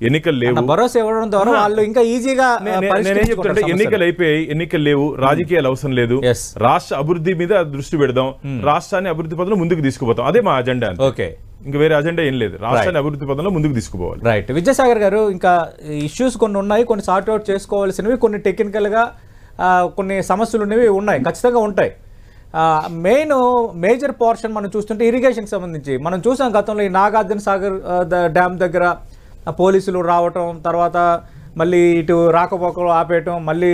ఎన్నికలు లేవు, భరోసా ఇవ్వడం ద్వారా వాళ్ళు ఇంకా ఈజీగా. నేనేం చెప్తుంటే ఎన్నికలు అయిపోయాయి, ఎన్నికలు లేవు, రాజకీయాలు అవసరం లేదు, రాష్ట్ర అభివృద్ధి మీద దృష్టి పెడదాం, రాష్ట్రాన్ని అభివృద్ధి పదంలో ముందుకు తీసుకుపోతాం. అదే మా అజెండా. ఓకే, ఇంకా వేరే అజెండా ఏం లేదు, రాష్ట్రాన్ని అభివృద్ధి పదంలో ముందుకు తీసుకుపోవాలి. రైట్. విద్యాసాగర్ గారు, ఇంకా ఇష్యూస్ కొన్ని ఉన్నాయి, కొన్ని సార్ట్అవుట్ చేసుకోవాల్సినవి, కొన్ని టెక్నికల్గా కొన్ని సమస్యలు ఉన్నవి ఉన్నాయి, ఖచ్చితంగా ఉంటాయి. మేజర్ పోర్షన్ మనం చూస్తుంటే ఇరిగేషన్కి సంబంధించి మనం చూసాం గతంలో ఈ నాగార్జున సాగర్ డ్యామ్ దగ్గర పోలీసులు రావటం, తర్వాత మళ్ళీ ఇటు రాకపోకలు ఆపేయటం, మళ్ళీ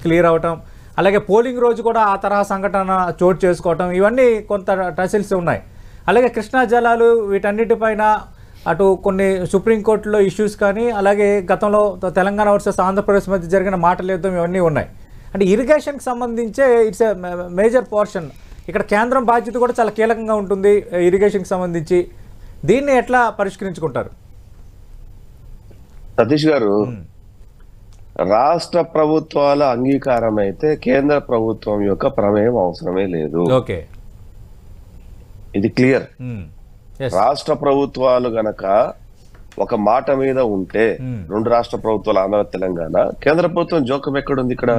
క్లియర్ అవటం, అలాగే పోలింగ్ రోజు కూడా ఆ తరహా సంఘటన చోటు చేసుకోవటం, ఇవన్నీ కొంత టసిల్స్ ఉన్నాయి. అలాగే కృష్ణా జలాలు, వీటన్నిటిపైన అటు కొన్ని సుప్రీంకోర్టులో ఇష్యూస్ కానీ, అలాగే గతంలో తెలంగాణ వర్సెస్ ఆంధ్రప్రదేశ్ మధ్య జరిగిన మాటల యుద్ధం, ఇవన్నీ ఉన్నాయి. అంటే ఇరిగేషన్కి సంబంధించే ఇట్స్ ఎ మేజర్ పోర్షన్. ఇక్కడ కేంద్రం బాధ్యత కూడా చాలా కీలకంగా ఉంటుంది ఇరిగేషన్కి సంబంధించి. దీన్ని ఎట్లా పరిష్కరించుకుంటారు? సతీష్ గారు, రాష్ట్ర ప్రభుత్వాల అంగీకారం అయితే కేంద్ర ప్రభుత్వం యొక్క ప్రమేయం అవసరమే లేదు. ఓకే, ఇది క్లియర్. రాష్ట్ర ప్రభుత్వాలు గనక ఒక మాట మీద ఉంటే, 2 రాష్ట్ర ప్రభుత్వాలు ఆంధ్ర తెలంగాణ, కేంద్ర ప్రభుత్వం జోక్యం ఎక్కడుంది ఇక్కడ?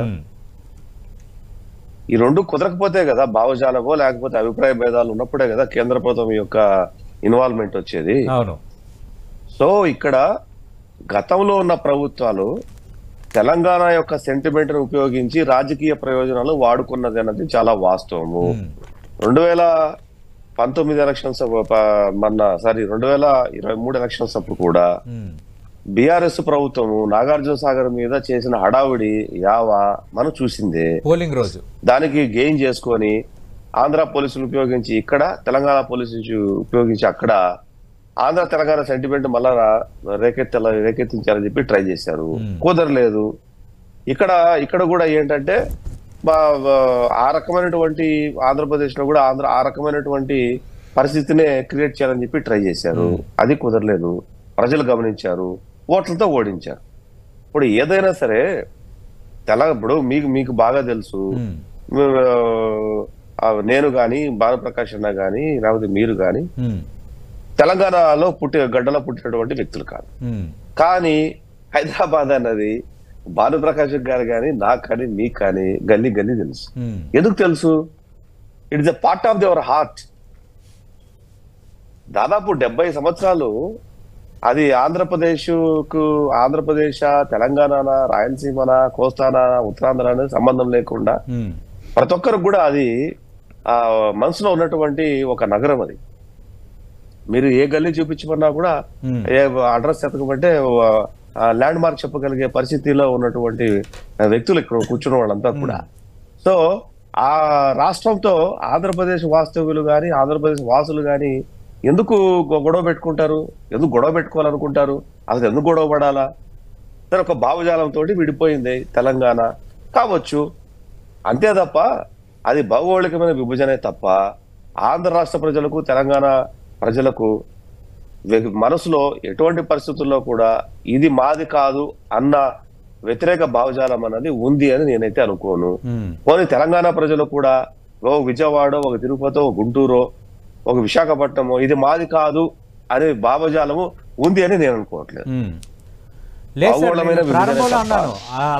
ఈ 2 కుదరకపోతే కదా, భావజాలమో లేకపోతే అభిప్రాయ భేదాలు ఉన్నప్పుడే కదా కేంద్ర ప్రభుత్వం యొక్క ఇన్వాల్వ్మెంట్ వచ్చేది. సో ఇక్కడ గతంలో ఉన్న ప్రభుత్వాలు తెలంగాణ యొక్క సెంటిమెంట్ ను ఉపయోగించి రాజకీయ ప్రయోజనాలు వాడుకున్నది అన్నది చాలా వాస్తవము. 2019 ఎలక్షన్స్ 2023 ఎలక్షన్స్ అప్పుడు కూడా బీఆర్ఎస్ ప్రభుత్వము నాగార్జున సాగర్ మీద చేసిన హడావుడి యావా మనం చూసిందే. పోలింగ్ రోజు దానికి గెయిన్ చేసుకొని ఆంధ్ర పోలీసులు ఉపయోగించి ఇక్కడ, తెలంగాణ పోలీసులు ఉపయోగించి అక్కడ ఆంధ్ర తెలంగాణ సెంటిమెంట్ మళ్ళా రేకెత్తించాలని చెప్పి ట్రై చేశారు, కుదరలేదు. ఇక్కడ కూడా ఏంటంటే ఆ రకమైనటువంటి ఆంధ్రప్రదేశ్ లో కూడా ఆ రకమైనటువంటి పరిస్థితినే క్రియేట్ చేయాలని చెప్పి ట్రై చేశారు, అది కుదరలేదు. ప్రజలు గమనించారు, ఓట్లతో ఓడించారు. ఇప్పుడు ఏదైనా సరే ఇప్పుడు మీకు బాగా తెలుసు, నేను గాని, భానుప్రకాష్ అన్న గాని, లేకపోతే మీరు గాని తెలంగాణలో గడ్డలో పుట్టినటువంటి వ్యక్తులు కాదు. కానీ హైదరాబాద్ అన్నది భానుప్రకాష్ గారు కానీ, నాకు కానీ, మీకు కానీ గల్లీ తెలుసు. ఎందుకు తెలుసు? It is a part of your heart. దాదాపు 70 సంవత్సరాలు అది ఆంధ్రప్రదేశ్, తెలంగాణ, రాయలసీమ, కోస్తానా, ఉత్తరాంధ్ర అనేది సంబంధం లేకుండా ప్రతి ఒక్కరికి కూడా అది ఆ మనసులో ఉన్నటువంటి ఒక నగరం అది. మీరు ఏ గల్లీ చూపించమన్నా కూడా ఏ అడ్రస్ ఎతకమంటే ల్యాండ్ మార్క్ చెప్పగలిగే పరిస్థితిలో ఉన్నటువంటి వ్యక్తులు ఇక్కడ కూర్చున్న వాళ్ళంతా కూడా. సో ఆ రాష్ట్రంతో ఆంధ్రప్రదేశ్ వాస్తవ్యులు కానీ ఆంధ్రప్రదేశ్ వాసులు కానీ ఎందుకు గొడవ పెట్టుకుంటారు, ఎందుకు గొడవ పెట్టుకోవాలనుకుంటారు, అసలు ఎందుకు గొడవ పడాలా? సరే, ఒక భావజాలంతో విడిపోయింది తెలంగాణ కావచ్చు, అంతే తప్ప అది భౌగోళికమైన విభజనే తప్ప ఆంధ్ర రాష్ట్ర ప్రజలకు తెలంగాణ ప్రజలకు మనసులో ఎటువంటి పరిస్థితుల్లో కూడా ఇది మాది కాదు అన్న వ్యతిరేక భావజాలం అన్నది ఉంది అని నేనైతే అనుకోను. పోనీ తెలంగాణ ప్రజలు కూడా ఒక విజయవాడ, ఒక తిరుపతి, ఒక గుంటూరు, ఒక విశాఖపట్నము ఇది మాది కాదు అనే భావజాలము ఉంది అని నేను అనుకోవట్లేదు.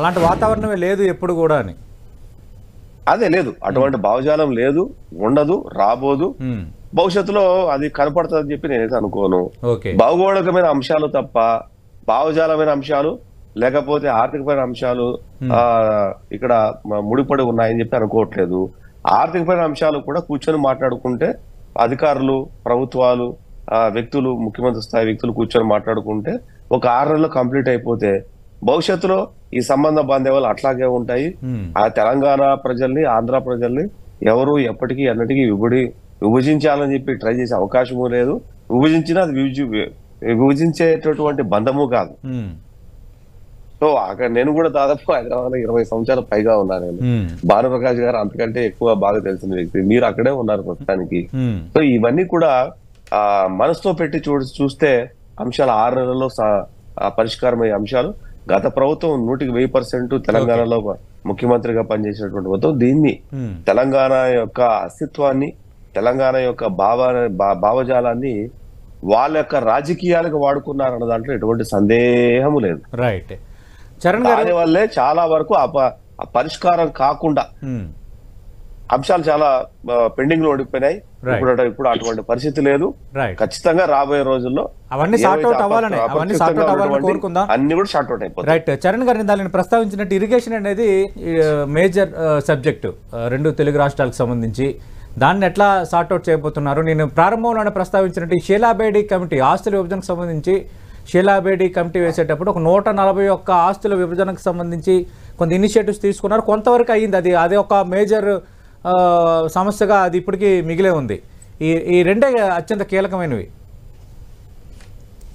అలాంటి వాతావరణమే లేదు ఎప్పుడు కూడా అని. అదే లేదు, అటువంటి భావజాలం లేదు, ఉండదు, రాబోదు, భవిష్యత్తులో అది కనపడుతుందని చెప్పి నేనైతే అనుకోను. భౌగోళికమైన అంశాలు తప్ప భావజాలమైన అంశాలు లేకపోతే ఆర్థికమైన అంశాలు ఇక్కడ ముడిపడి ఉన్నాయని చెప్పి అనుకోవట్లేదు. ఆర్థికమైన అంశాలు కూడా కూర్చొని మాట్లాడుకుంటే అధికారులు, ప్రభుత్వాలు, వ్యక్తులు, ముఖ్యమంత్రి స్థాయి వ్యక్తులు కూర్చొని మాట్లాడుకుంటే ఒక 6 నెలలు కంప్లీట్ అయిపోతే భవిష్యత్తులో ఈ సంబంధ బాంధవ్యాలు అట్లాగే ఉంటాయి. ఆ తెలంగాణ ప్రజల్ని, ఆంధ్ర ప్రజల్ని ఎవరు ఎప్పటికీ ఎన్నటికీ విభజించాలని చెప్పి ట్రై చేసే అవకాశము లేదు. విభజించినా అది విభజించేటటువంటి బంధము కాదు. సో అక్కడ నేను కూడా దాదాపు హైదరాబాద్ 20 సంవత్సరాలు పైగా ఉన్నాను. నేను భానుప్రకాష్ గారు అంతకంటే ఎక్కువ బాగా తెలిసిన వ్యక్తి, మీరు అక్కడే ఉన్నారు ప్రస్తుతానికి. సో ఇవన్నీ కూడా మనసుతో పెట్టి చూస్తే అంశాలు 6 నెలల్లో పరిష్కారమయ్యే అంశాలు. గత ప్రభుత్వం 100% తెలంగాణలో ముఖ్యమంత్రిగా పనిచేసినటువంటి ప్రభుత్వం దీన్ని తెలంగాణ యొక్క అస్తిత్వాన్ని, తెలంగాణ యొక్క భావజాలాన్ని వాళ్ళ యొక్క రాజకీయాలకు వాడుకున్నారన్న దాంట్లో ఎటువంటి సందేహము లేదు. రైట్. దాని వల్లే చాలా వరకు పరిష్కారం కాకుండా అంశాలు చాలా పెండింగ్ లో ఓడిపోయినాయి. ఇప్పుడు అటువంటి పరిస్థితి లేదు. ఖచ్చితంగా రాబోయే రోజుల్లో అన్ని కూడా షార్ట్ అవుట్ అయిపోతాయి. రైట్. చరణ్ గారిని దానిని ప్రస్తావించినట్టు ఇరిగేషన్ అనేది మేజర్ సబ్జెక్టు 2 తెలుగు రాష్ట్రాలకు సంబంధించి. దాన్ని ఎట్లా సార్ట్అవుట్ చేయబోతున్నారు? నేను ప్రారంభంలోనే ప్రస్తావించినట్టు ఈ షీలాబేడి కమిటీ ఆస్తుల విభజనకు సంబంధించి షీలాబేడి కమిటీ వేసేటప్పుడు ఒక 141 ఆస్తుల విభజనకు సంబంధించి కొంత ఇనిషియేటివ్స్ తీసుకున్నారు. కొంతవరకు అయ్యింది. అది ఒక మేజర్ సమస్యగా అది ఇప్పటికీ మిగిలే ఉంది. ఈ రెండే అత్యంత కీలకమైనవి.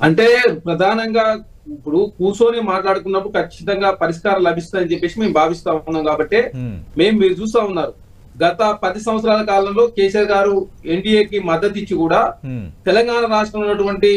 అంటే ప్రధానంగా ఇప్పుడు కూర్చొని మాట్లాడుకున్నప్పుడు ఖచ్చితంగా పరిష్కారం లభిస్తుందని చెప్పేసి మేము భావిస్తా ఉన్నాం. కాబట్టి మీరు చూస్తా ఉన్నారు, గత 10 సంవత్సరాల కాలంలో కేసీఆర్ గారు ఎన్డీఏకి మద్దతు ఇచ్చి కూడా తెలంగాణ రాష్ట్రంలో ఉన్నటువంటి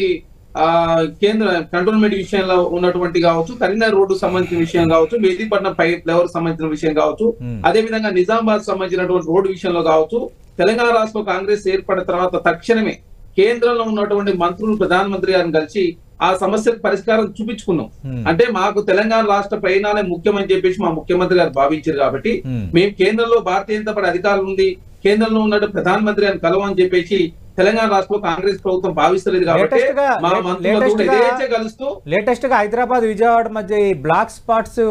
కేంద్ర కంటోన్మెంట్ విషయంలో ఉన్నటువంటి కావచ్చు, కరీంనగర్ రోడ్డు సంబంధించిన విషయం కావచ్చు, మెహదీపట్నం ఫ్లైఓవర్ సంబంధించిన విషయం కావచ్చు, అదే విధంగా నిజామాబాద్ సంబంధించినటువంటి రోడ్డు విషయంలో కావచ్చు, తెలంగాణ రాష్ట్ర కాంగ్రెస్ ఏర్పడిన తర్వాత తక్షణమే కేంద్రంలో ఉన్నటువంటి మంత్రులు ప్రధానమంత్రి గారిని కలిసి ఆ సమస్యకు పరిష్కారం చూపించుకున్నాం. అంటే మాకు తెలంగాణ రాష్ట్ర ప్రయాణాలే ముఖ్యమని చెప్పేసి మా ముఖ్యమంత్రి గారు భావించారు. కాబట్టి మేము కేంద్రంలో భారతీయ జనతా పార్టీ అధికారులు ఉంది, కేంద్రంలో ఉన్నట్టు ప్రధానమంత్రి గారిని కలవని చెప్పేసి తెలంగాణ రాష్ట్రంలో కాంగ్రెస్ ప్రభుత్వం భావిస్తలేదు. కాబట్టి మా మంత్రులతో కలుస్తూ లేటెస్ట్ గా హైదరాబాద్, విజయవాడ మధ్య ఈ బ్లాక్ స్పాట్స్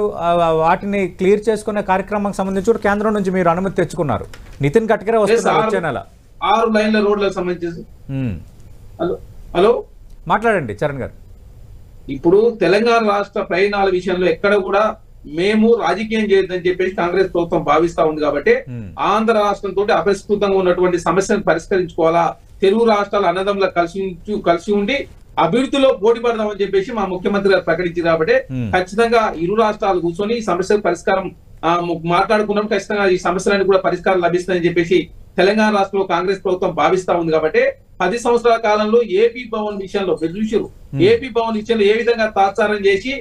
వాటిని క్లియర్ చేసుకునే కార్యక్రమానికి సంబంధించి కేంద్రం నుంచి మీరు అనుమతి తెచ్చుకున్నారు. నితిన్ గడ్కరీ వస్తున్నారు వచ్చే నెల. 6 లైన్ల రోడ్లకు సంబంధించి. హలో మాట్లాడండి చరణ్ గారు. ఇప్పుడు తెలంగాణ రాష్ట్ర ప్రయాణాల విషయంలో ఎక్కడ కూడా మేము రాజకీయం చేయొద్దని చెప్పేసి కాంగ్రెస్ ప్రభుత్వం భావిస్తా ఉంది. కాబట్టి ఆంధ్ర రాష్ట్రంతో అపరిష్కృతంగా ఉన్నటువంటి సమస్యను పరిష్కరించుకోవాలా, తెలుగు రాష్ట్రాల అన్నదమ్ములకు కలిసి ఉండి అభివృద్ధిలో పోటీ పడదామని చెప్పేసి మా ముఖ్యమంత్రి గారు ప్రకటించారు. కాబట్టి ఖచ్చితంగా ఇరు రాష్ట్రాలు కూర్చొని ఈ సమస్యకు పరిష్కారం మాట్లాడుకున్నప్పుడు ఖచ్చితంగా ఈ సమస్యలన్నీ కూడా పరిష్కారం లభిస్తుందని చెప్పేసి తెలంగాణ రాష్ట్రంలో కాంగ్రెస్ ప్రభుత్వం భావిస్తా ఉంది. కాబట్టి 10 సంవత్సరాల కాలంలో ఏపీ భవన్ విషయంలో ఏపీ భవన్ విషయంలో ఏ విధంగా తాత్సారం చేసి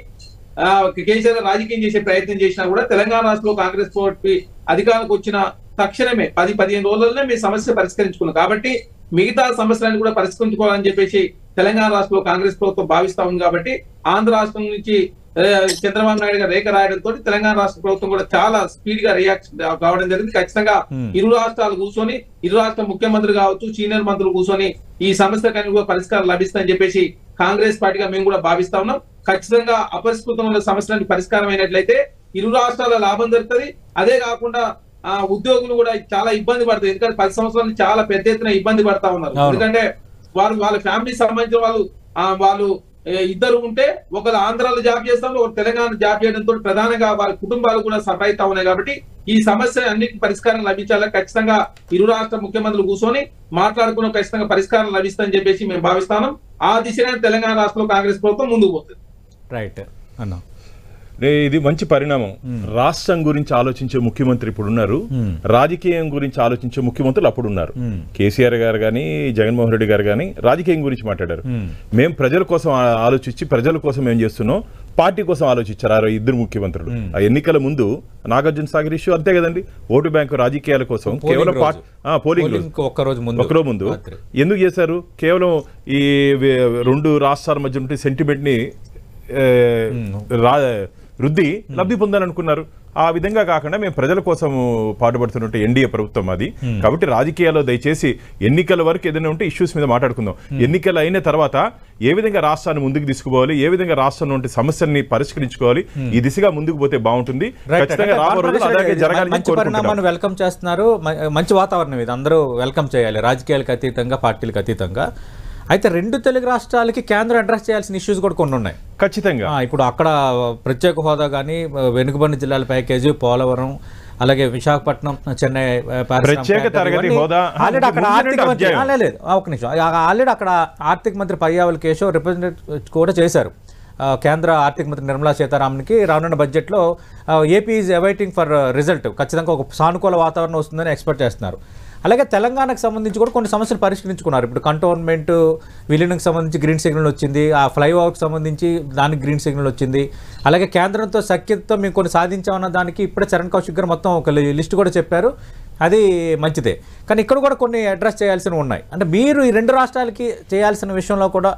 కేసీఆర్ రాజకీయం చేసే ప్రయత్నం చేసినా కూడా తెలంగాణ రాష్ట్రంలో కాంగ్రెస్ పార్టీ అధికారులకు వచ్చిన తక్షణమే 10-15 రోజుల్లోనే మీ సమస్య పరిష్కరించుకున్నాం. కాబట్టి మిగతా సమస్యలను కూడా పరిష్కరించుకోవాలని చెప్పేసి తెలంగాణ రాష్ట్రంలో కాంగ్రెస్ ప్రభుత్వం భావిస్తా ఉంది. కాబట్టి ఆంధ్ర రాష్ట్రం నుంచి చంద్రబాబు నాయుడు గారు రేఖ రాయడంతో తెలంగాణ రాష్ట్ర ప్రభుత్వం కూడా చాలా స్పీడ్ గా రియాక్షన్ కావడం జరిగింది. ఖచ్చితంగా ఇరు రాష్ట్రాలు కూర్చొని, ఇరు రాష్ట్ర ముఖ్యమంత్రి కావచ్చు, సీనియర్ మంత్రులు కూర్చొని ఈ సమస్యకు కూడా పరిష్కారం లభిస్తుందని చెప్పేసి కాంగ్రెస్ పార్టీగా మేము కూడా భావిస్తా ఉన్నాం. ఖచ్చితంగా అపరిష్కృతమైన సమస్యలకు పరిష్కారం అయినట్లయితే ఇరు రాష్ట్రాల లాభం జరుగుతుంది. అదే కాకుండా ఉద్యోగులు కూడా చాలా ఇబ్బంది పడతారు. ఎందుకంటే 10 సంవత్సరాలు చాలా పెద్ద ఎత్తున ఇబ్బంది పడతా ఉన్నారు. ఎందుకంటే వాళ్ళ ఫ్యామిలీ సంబంధించిన వాళ్ళు ఇద్దరు ఉంటే ఒకరు ఆంధ్రాలో జాబ్ చేస్తారు, ఒకరు తెలంగాణ జాబ్ చేయడంతో ప్రధానంగా వాళ్ళ కుటుంబాలు కూడా సఫర్ అవుతా ఉన్నాయి. కాబట్టి ఈ సమస్య అన్నిటికీ పరిష్కారం లభించాలా, ఖచ్చితంగా ఇరు రాష్ట్ర ముఖ్యమంత్రులు కూర్చొని మాట్లాడుకున్న ఖచ్చితంగా పరిష్కారం లభిస్తుందని చెప్పేసి మేము భావిస్తాము. ఆ దిశగా తెలంగాణ రాష్ట్రంలో కాంగ్రెస్ ప్రభుత్వం ముందుకు పోతుంది. రైట్ అన్నా, ఇది మంచి పరిణామం. రాష్ట్రం గురించి ఆలోచించే ముఖ్యమంత్రి ఇప్పుడు ఉన్నారు, రాజకీయం గురించి ఆలోచించే ముఖ్యమంత్రులు అప్పుడు ఉన్నారు. కేసీఆర్ గారు కానీ జగన్మోహన్ రెడ్డి గారు కానీ రాజకీయం గురించి మాట్లాడారు. మేము ప్రజల కోసం ఆలోచించి ప్రజల కోసం ఏం చేస్తున్నాం, పార్టీ కోసం ఆలోచించారు ఇద్దరు ముఖ్యమంత్రులు. ఆ ఎన్నికల ముందు నాగార్జున సాగర్ ఇష్యూ అంతే కదండి, ఓటు బ్యాంకు రాజకీయాల కోసం కేవలం పోలింగ్ ఒక్కరోజు ముందు ఎందుకు చేశారు? కేవలం ఈ 2 రాష్ట్రాల మధ్య ఉంటే సెంటిమెంట్ ని వృద్ధి లబ్ధి పొందాలనుకున్నారు. ఆ విధంగా కాకుండా మేము ప్రజల కోసం పాటుపడుతున్నట్టు ఎన్డీఏ ప్రభుత్వం అది. కాబట్టి రాజకీయాల్లో దయచేసి ఎన్నికల వరకు ఏదైనా ఉంటే ఇష్యూస్ మీద మాట్లాడుకుందాం. ఎన్నికలు అయిన తర్వాత ఏ విధంగా రాష్ట్రాన్ని ముందుకు తీసుకుపోవాలి, ఏ విధంగా రాష్ట్రంలో ఉంటే సమస్యల్ని పరిష్కరించుకోవాలి, ఈ దిశగా ముందుకు పోతే బాగుంటుంది. ఖచ్చితంగా రాబోయే రోజుల్లో అలాగే జరగాలని వెల్కమ్ చేస్తున్నారు. మంచి వాతావరణం ఇది, అందరూ వెల్కమ్ చేయాలి, రాజకీయాలకు అతీతంగా పార్టీలకు అతీతంగా. అయితే 2 తెలుగు రాష్ట్రాలకి కేంద్రం అడ్రస్ చేయాల్సిన ఇష్యూస్ కూడా కొన్ని ఉన్నాయి ఖచ్చితంగా. ఇప్పుడు అక్కడ ప్రత్యేక హోదా కానీ, వెనుకబడిన జిల్లాల ప్యాకేజీ, పోలవరం, అలాగే విశాఖపట్నం, చెన్నై ప్రత్యేక తరగతి హోదా, ఆల్రెడీ అక్కడ ఆర్థిక మంత్రి ఒక నిమిషం, ఆల్రెడీ అక్కడ ఆర్థిక మంత్రి పయ్యావుల కేశవ్ రిప్రజెంట్ కూడా చేశారు కేంద్ర ఆర్థిక మంత్రి నిర్మలా సీతారామన్కి. రానున్న బడ్జెట్లో AP is awaiting for result, ఖచ్చితంగా ఒక సానుకూల వాతావరణం వస్తుందని ఎక్స్పెక్ట్ చేస్తున్నారు. అలాగే తెలంగాణకు సంబంధించి కూడా కొన్ని సమస్యలు పరిష్కరించుకున్నారు. ఇప్పుడు కంటోన్మెంట్ విలీనంకి సంబంధించి గ్రీన్ సిగ్నల్ వచ్చింది, ఆ ఫ్లైఓవర్కి సంబంధించి దానికి గ్రీన్ సిగ్నల్ వచ్చింది. అలాగే కేంద్రంతో సఖ్యతతో మేము కొన్ని సాధించామన్న దానికి ఇప్పుడే చరణ్ కౌశిక్ గారు మొత్తం ఒక లిస్ట్ కూడా చెప్పారు, అది మంచిదే. కానీ ఇక్కడ కూడా కొన్ని అడ్రస్ చేయాల్సినవి ఉన్నాయి. అంటే మీరు ఈ 2 రాష్ట్రాలకి చేయాల్సిన విషయంలో కూడా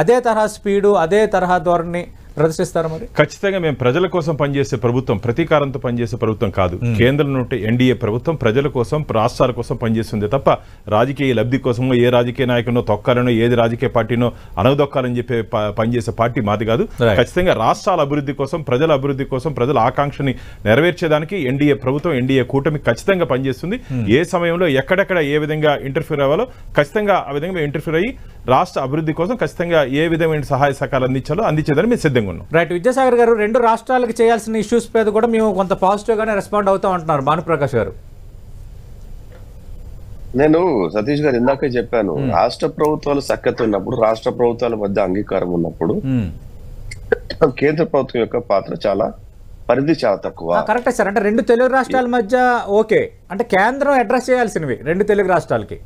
అదే తరహా స్పీడు, అదే తరహా ధోరణి ప్రదర్శిస్తారు? మరి ఖచ్చితంగా మేము ప్రజల కోసం పనిచేసే ప్రభుత్వం, ప్రతీకారంతో పనిచేసే ప్రభుత్వం కాదు. కేంద్రం నుండి ఎన్డీఏ ప్రభుత్వం ప్రజల కోసం, రాష్ట్రాల కోసం పనిచేస్తుంది తప్ప రాజకీయ లబ్ధి కోసమో, ఏ రాజకీయ నాయకునో తొక్కాలనో, ఏది రాజకీయ పార్టీనో అనగదొక్కాలని చెప్పి పనిచేసే పార్టీ మాది కాదు. ఖచ్చితంగా రాష్ట్రాల అభివృద్ధి కోసం, ప్రజల అభివృద్ధి కోసం, ప్రజల ఆకాంక్షని నెరవేర్చేదానికి ఎన్డీఏ ప్రభుత్వం, ఎన్డీఏ కూటమి ఖచ్చితంగా పనిచేస్తుంది. ఏ సమయంలో ఎక్కడెక్కడ ఏ విధంగా ఇంటర్ఫీర్ అవ్వాలో ఖచ్చితంగా ఆ విధంగా ఇంటర్ఫీర్ అయ్యి రాష్ట్ర అభివృద్ధి కోసం ఖచ్చితంగా ఏ విధమైన సహాయ సహకారాలు అందించాలో అందించేదని మేము సిద్ధంగా ఉన్నాం. రైట్, విద్యాసాగర్ గారు, 2 రాష్ట్రాలకు చేయాల్సిన ఇష్యూస్ మీద కూడా మేము కొంత పాజిటివ్ గానే రెస్పాండ్ అవుతాం అంటున్నారు భానుప్రకాష్ గారు. నేను సతీష్ గారు ఇందాకే చెప్పాను, రాష్ట్ర ప్రభుత్వాలు సఖ్యత ఉన్నప్పుడు, రాష్ట్ర ప్రభుత్వాల మధ్య అంగీకారం ఉన్నప్పుడు కేంద్ర ప్రభుత్వం యొక్క పాత్ర చాలా పరిధి చాలా తక్కువ. కరెక్టే సార్. అంటే 2 తెలుగు రాష్ట్రాల మధ్య ఓకే, అంటే కేంద్రం అడ్రస్ చేయాల్సినవి 2 తెలుగు రాష్ట్రాలకి.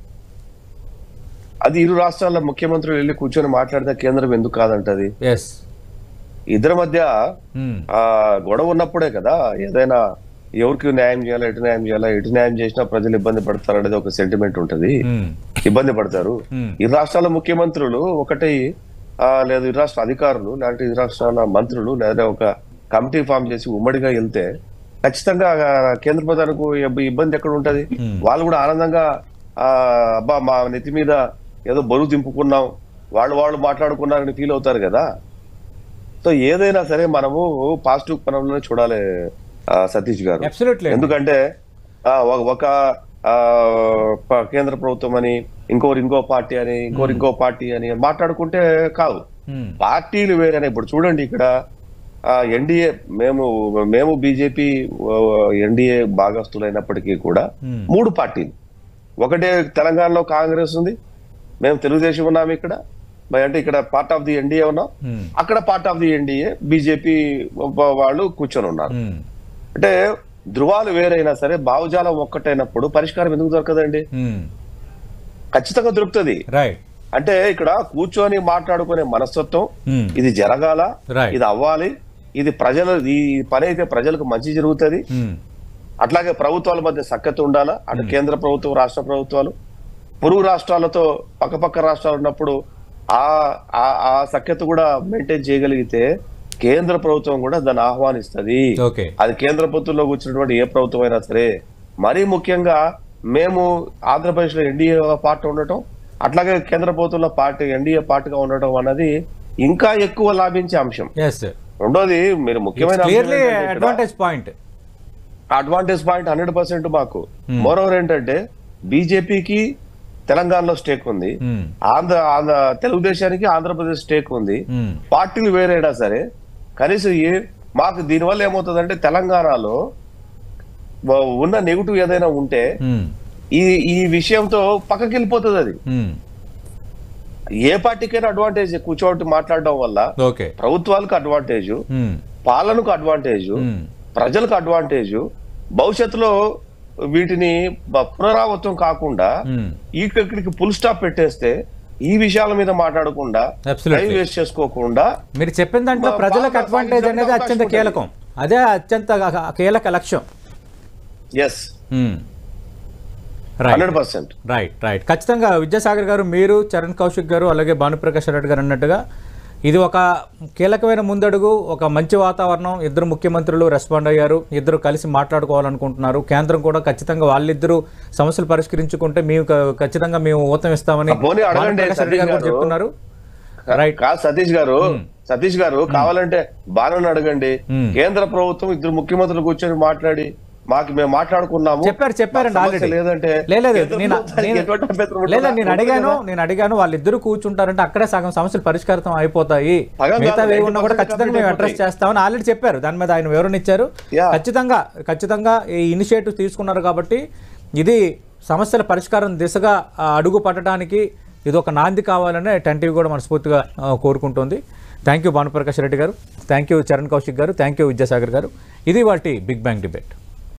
అది ఇరు రాష్ట్రాల ముఖ్యమంత్రులు వెళ్ళి కూర్చొని మాట్లాడితే కేంద్రం ఎందుకు కాదంటది? ఇద్దరి మధ్య గొడవ ఉన్నప్పుడే కదా ఏదైనా ఎవరికి న్యాయం చేయాలా, ఎటు న్యాయం చేయాలా, ఎటు న్యాయం చేసినా ప్రజలు ఇబ్బంది పడతారు అనేది ఒక సెంటిమెంట్ ఉంటది. ఇబ్బంది పడతారు. ఇరు రాష్ట్రాల ముఖ్యమంత్రులు ఒకటి లేదా ఇరు రాష్ట్ర అధికారులు లేదంటే ఇరు రాష్ట్రాల మంత్రులు లేదా ఒక కమిటీ ఫామ్ చేసి ఉమ్మడిగా వెళ్తే ఖచ్చితంగా కేంద్ర ప్రభుత్వానికి ఇబ్బంది ఎక్కడ ఉంటది? వాళ్ళు కూడా ఆనందంగా అబ్బా మా నెత్తి మీద ఏదో బరువు దింపుకున్నాం, వాళ్ళు మాట్లాడుకున్నారని ఫీల్ అవుతారు కదా. సో ఏదైనా సరే మనము పాజిటివ్ పనంలోనే చూడాలి సతీష్ గారు. ఎందుకంటే ఒక కేంద్ర ప్రభుత్వం అని, ఇంకో పార్టీ అని, ఇంకో పార్టీ అని మాట్లాడుకుంటే కాదు. పార్టీలు వేరేనే. ఇప్పుడు చూడండి, ఇక్కడ ఎన్డీఏ మేము బీజేపీ ఎన్డీఏ భాగస్తులైనప్పటికీ కూడా 3 పార్టీలు. ఒకటే తెలంగాణలో కాంగ్రెస్ ఉంది, మేము తెలుగుదేశం ఉన్నాము ఇక్కడ, అంటే ఇక్కడ పార్ట్ ఆఫ్ ది ఎన్డీఏ ఉన్నాం, అక్కడ part of the NDA BJP వాళ్ళు కూర్చొని ఉన్నారు. అంటే ధృవాలు వేరైనా సరే భావజాలం ఒక్కటైనప్పుడు పరిష్కారం ఎందుకు దొరకదండి? ఖచ్చితంగా దొరుకుతుంది. అంటే ఇక్కడ కూర్చొని మాట్లాడుకునే మనస్తత్వం, ఇది జరగాల, ఇది అవ్వాలి, ఇది ఈ పని అయితే ప్రజలకు మంచి జరుగుతుంది. అట్లాగే ప్రభుత్వాల మధ్య సఖ్యత ఉండాలా, అటు కేంద్ర ప్రభుత్వం, రాష్ట్ర ప్రభుత్వాలు, పొరుగు రాష్ట్రాలతో పక్కపక్క రాష్ట్రాలు ఉన్నప్పుడు ఆ సఖ్యత కూడా మెయింటైన్ చేయగలిగితే కేంద్ర ప్రభుత్వం కూడా దాన్ని ఆహ్వానిస్తుంది. అది కేంద్ర ప్రభుత్వంలో కూర్చున్నటువంటి ఏ ప్రభుత్వం అయినా సరే. మరీ ముఖ్యంగా మేము ఆంధ్రప్రదేశ్ లో ఎన్డీఏ పార్టీ ఉండటం, అట్లాగే కేంద్ర ప్రభుత్వంలో ఎన్డీఏ పార్టీగా ఉండటం అన్నది ఇంకా ఎక్కువ లాభించే అంశం. రెండోది మీరు ముఖ్యమైన అడ్వాంటేజ్ పాయింట్ 100% మాకు. మోరోవర్ ఏంటంటే బీజేపీకి తెలంగాణలో స్టేక్ ఉంది, ఆంధ్ర తెలుగుదేశానికి ఆంధ్రప్రదేశ్ స్టేక్ ఉంది. పార్టీలు వేరేనా సరే కనీసం మాకు దీనివల్ల ఏమవుతుందంటే తెలంగాణలో ఉన్న నెగిటివ్ ఏదైనా ఉంటే ఈ విషయంతో పక్కకి వెళ్ళిపోతుంది. అది ఏ పార్టీకైనా అడ్వాంటేజ్. కూర్చోటి మాట్లాడడం వల్ల ప్రభుత్వాలకు అడ్వాంటేజ్, పాలనకు అడ్వాంటేజ్, ప్రజలకు అడ్వాంటేజ్. భవిష్యత్తులో వీటిని పునరావృతం కాకుండా ఇక్కడికి ఫుల్ స్టాప్ పెట్టేస్తే ఈ విషయాల మీద మాట్లాడకుండా టైం వేస్ట్ చేసుకోకుండా మీరు చెప్పిన దాంట్లో ప్రజలకు అడ్వాంటేజ్ అనేది అత్యంత కీలకం. అదే అత్యంత కీలక లక్ష్యం. ఎస్ 100%. రైట్. ఖచ్చితంగా విద్యాసాగర్ గారు, మీరు, చరణ్ కౌశిక్ గారు, అలాగే భానుప్రకాష్ రెడ్డి గారు అన్నట్టుగా ఇది ఒక కీలకమైన ముందడుగు, ఒక మంచి వాతావరణం. ఇద్దరు ముఖ్యమంత్రులు రెస్పాండ్ అయ్యారు, ఇద్దరు కలిసి మాట్లాడుకోవాలనుకుంటున్నారు. కేంద్రం కూడా ఖచ్చితంగా వాళ్ళిద్దరూ సమస్యలు పరిష్కరించుకుంటే మేము ఖచ్చితంగా మేము ఊతం ఇస్తామని చెప్తున్నారు. రైట్. సతీష్ గారు కావాలంటే బాలను అడగండి. కేంద్ర ప్రభుత్వం ఇద్దరు ముఖ్యమంత్రులు కూర్చొని మాట్లాడి మేము మాట్లాడుకున్నాము చెప్పారండి ఆల్రెడీ. నేను అడిగాను వాళ్ళిద్దరు కూర్చుంటారంటే అక్కడే సగం సమస్యలు పరిష్కారం అయిపోతాయి, మిగతా ఉన్నా కూడా ఖచ్చితంగా మేము అడ్రస్ చేస్తామని ఆల్రెడీ చెప్పారు. దాని మీద ఆయన వివరణ ఇచ్చారు. ఖచ్చితంగా ఈ ఇనిషియేటివ్ తీసుకున్నారు కాబట్టి ఇది సమస్యల పరిష్కారం దిశగా అడుగు పట్టడానికి ఇది ఒక నాంది కావాలని టెన్టీవీ కూడా మనస్ఫూర్తిగా కోరుకుంటుంది. థ్యాంక్ యూ భానుప్రకాష్ రెడ్డి గారు, థ్యాంక్ యూ చరణ్ కౌశిక్ గారు, థ్యాంక్ యూ విద్యాసాగర్ గారు. ఇది వాటి బిగ్ బ్యాంగ్ డిబేట్.